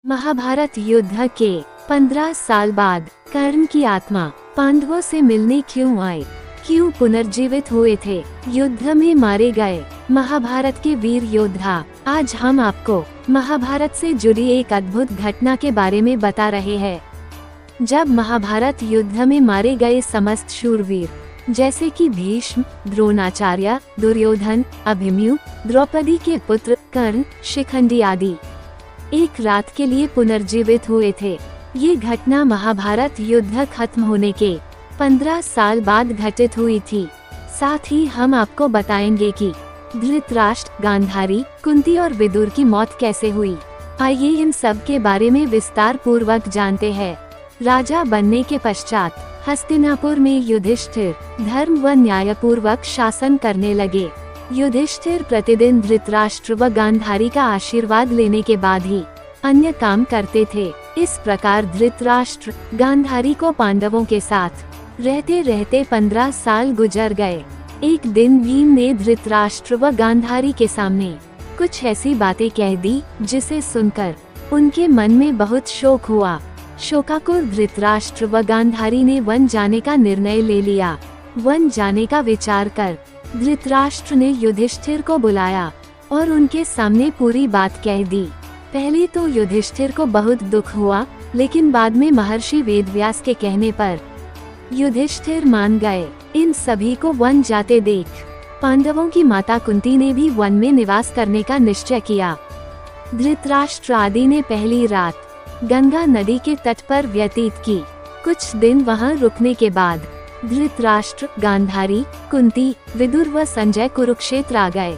महाभारत युद्ध के 15 साल बाद कर्ण की आत्मा पांडवों से मिलने क्यों आई, क्यों पुनर्जीवित हुए थे, युद्ध में मारे गए महाभारत के वीर योद्धा। आज हम आपको महाभारत से जुड़ी एक अद्भुत घटना के बारे में बता रहे हैं। जब महाभारत युद्ध में मारे गए समस्त शूरवीर जैसे कि भीष्म, द्रोणाचार्य, दुर्योधन, अभिमन्यु, द्रौपदी के पुत्र कर्ण, शिखंडी आदि एक रात के लिए पुनर्जीवित हुए थे। ये घटना महाभारत युद्ध खत्म होने के 15 साल बाद घटित हुई थी। साथ ही हम आपको बताएंगे कि धृतराष्ट्र, गांधारी, कुंती और विदुर की मौत कैसे हुई। आइए इन सब के बारे में विस्तार पूर्वक जानते हैं। राजा बनने के पश्चात हस्तिनापुर में युधिष्ठिर धर्म व न्यायपूर्वक शासन करने लगे। युधिष्ठिर प्रतिदिन धृतराष्ट्र व गांधारी का आशीर्वाद लेने के बाद ही अन्य काम करते थे। इस प्रकार धृतराष्ट्र, गांधारी को पांडवों के साथ रहते रहते 15 साल गुजर गए। एक दिन भीम ने धृतराष्ट्र व गांधारी के सामने कुछ ऐसी बातें कह दी जिसे सुनकर उनके मन में बहुत शोक हुआ। शोकाकुल धृतराष्ट्र व गांधारी ने वन जाने का निर्णय ले लिया। वन जाने का विचार कर धृतराष्ट्र ने युधिष्ठिर को बुलाया और उनके सामने पूरी बात कह दी। पहले तो युधिष्ठिर को बहुत दुख हुआ, लेकिन बाद में महर्षि वेदव्यास के कहने पर युधिष्ठिर मान गए। इन सभी को वन जाते देख पांडवों की माता कुंती ने भी वन में निवास करने का निश्चय किया। धृतराष्ट्र आदि ने पहली रात गंगा नदी के तट पर व्यतीत की। कुछ दिन वहां रुकने के बाद धृतराष्ट्र, गांधारी, कुंती, विदुर व संजय कुरुक्षेत्र आ गए।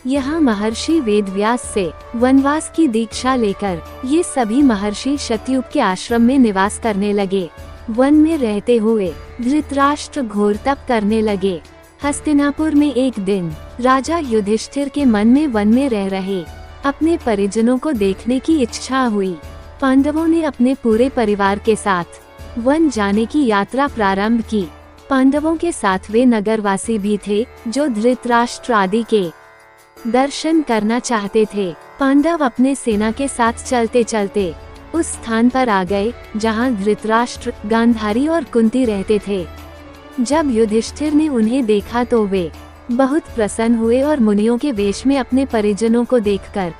यहाँ महर्षि वेदव्यास से वनवास की दीक्षा लेकर ये सभी महर्षि शतयुग के आश्रम में निवास करने लगे। वन में रहते हुए धृतराष्ट्र घोर तप करने लगे। हस्तिनापुर में एक दिन राजा युधिष्ठिर के मन में वन में रह रहे अपने परिजनों को देखने की इच्छा हुई। पांडवों ने अपने पूरे परिवार के साथ वन जाने की यात्रा प्रारंभ की। पांडवों के साथ वे नगरवासी भी थे जो धृतराष्ट्र आदि के दर्शन करना चाहते थे। पांडव अपने सेना के साथ चलते चलते उस स्थान पर आ गए जहां धृतराष्ट्र, गांधारी और कुंती रहते थे। जब युधिष्ठिर ने उन्हें देखा तो वे बहुत प्रसन्न हुए और मुनियों के वेश में अपने परिजनों को देखकर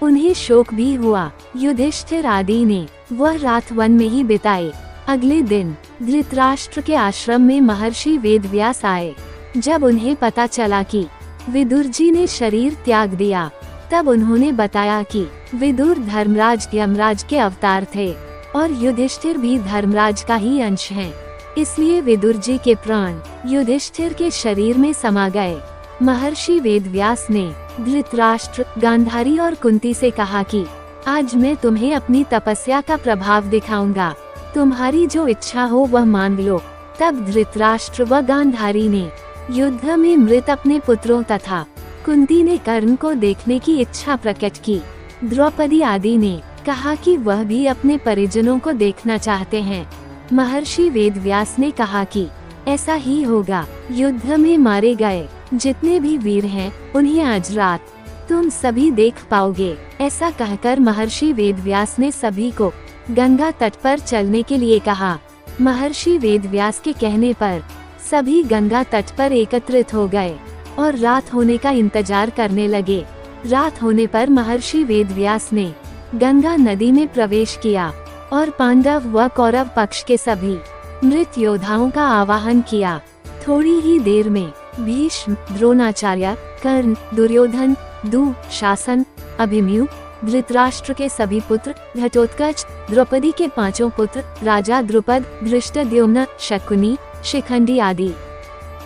उन्हें शोक भी हुआ। युधिष्ठिर आदि ने वह रात वन में ही बिताई। अगले दिन धृतराष्ट्र के आश्रम में महर्षि वेदव्यास आए। जब उन्हें पता चला कि विदुर जी ने शरीर त्याग दिया, तब उन्होंने बताया कि विदुर धर्मराज यमराज के अवतार थे और युधिष्ठिर भी धर्मराज का ही अंश हैं। इसलिए विदुर जी के प्राण युधिष्ठिर के शरीर में समा गए। महर्षि वेदव्यास ने धृतराष्ट्र, गांधारी और कुंती से कहा कि आज मैं तुम्हें अपनी तपस्या का प्रभाव दिखाऊंगा। तुम्हारी जो इच्छा हो वह मांग लो। तब धृतराष्ट्र व गांधारी ने युद्ध में मृत अपने पुत्रों तथा कुंती ने कर्ण को देखने की इच्छा प्रकट की। द्रौपदी आदि ने कहा कि वह भी अपने परिजनों को देखना चाहते हैं। महर्षि वेदव्यास ने कहा कि ऐसा ही होगा। युद्ध में मारे गए जितने भी वीर हैं उन्हें आज रात तुम सभी देख पाओगे। ऐसा कहकर महर्षि वेदव्यास ने सभी को गंगा तट पर चलने के लिए कहा। महर्षि वेदव्यास के कहने पर सभी गंगा तट पर एकत्रित हो गए और रात होने का इंतजार करने लगे। रात होने पर महर्षि वेदव्यास ने गंगा नदी में प्रवेश किया और पांडव व कौरव पक्ष के सभी मृत योद्धाओं का आवाहन किया। थोड़ी ही देर में भीष्म, द्रोणाचार्य, कर्ण, दुर्योधन, दुःशासन, अभिमन्यु, धृतराष्ट्र के सभी पुत्र, घटोत्कच, द्रौपदी के 5 पुत्र, राजा द्रुपद, धृष्टद्युम्न, शकुनी, शिखंडी आदि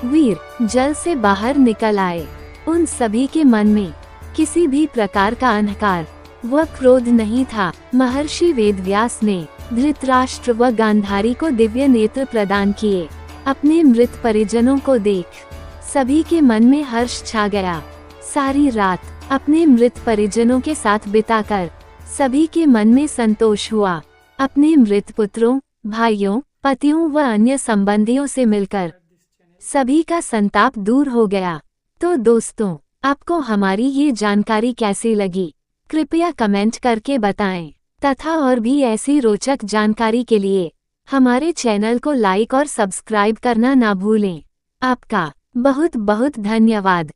वीर जल से बाहर निकल आए। उन सभी के मन में किसी भी प्रकार का अहंकार व क्रोध नहीं था। महर्षि वेदव्यास ने धृतराष्ट्र व गांधारी को दिव्य नेत्र प्रदान किए। अपने मृत परिजनों को देख सभी के मन में हर्ष छा गया। सारी रात अपने मृत परिजनों के साथ बिताकर सभी के मन में संतोष हुआ। अपने मृत पुत्रों, भाइयों, पतियों व अन्य संबंधियों से मिलकर सभी का संताप दूर हो गया। तो दोस्तों, आपको हमारी ये जानकारी कैसी लगी? कृपया कमेंट करके बताएं। तथा और भी ऐसी रोचक जानकारी के लिए हमारे चैनल को लाइक और सब्सक्राइब करना ना भूलें। आपका बहुत बहुत धन्यवाद।